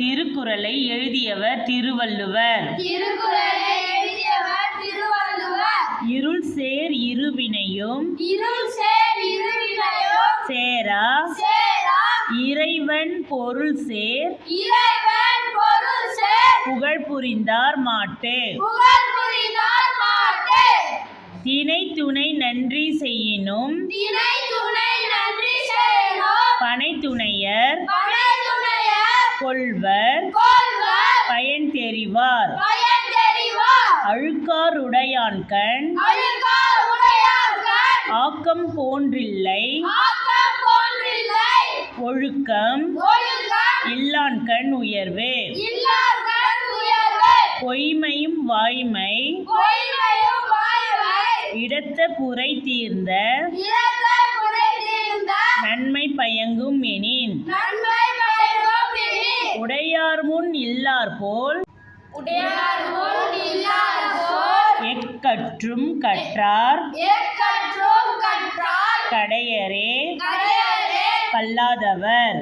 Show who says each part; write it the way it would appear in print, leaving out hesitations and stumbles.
Speaker 1: திருக்குறளை எழுதியவர் திருவள்ளுவர். இருள் சேர் இருவினையும் சேரா இறைவன் பொருள் சேர் புகழ் புரிந்தார் மாட்டு. திணை துணை நன்றி செய்யினும் பனை துணையர் கொள்வர் பயன் தெரிவார். அழுக்கார் உடையான்கண் ஆக்கம் போன்றில்லை ஒழுக்கம் இல்லான்கண் உயர்வே. பொய்மையும் வாய்மை இடத்த குறை தீர்ந்த நன்மை பயங்கும் எனின். உடையார் முன் இல்லார் போல் எக்கற்றும் கற்றார் கடையரே கல்லாதவர்.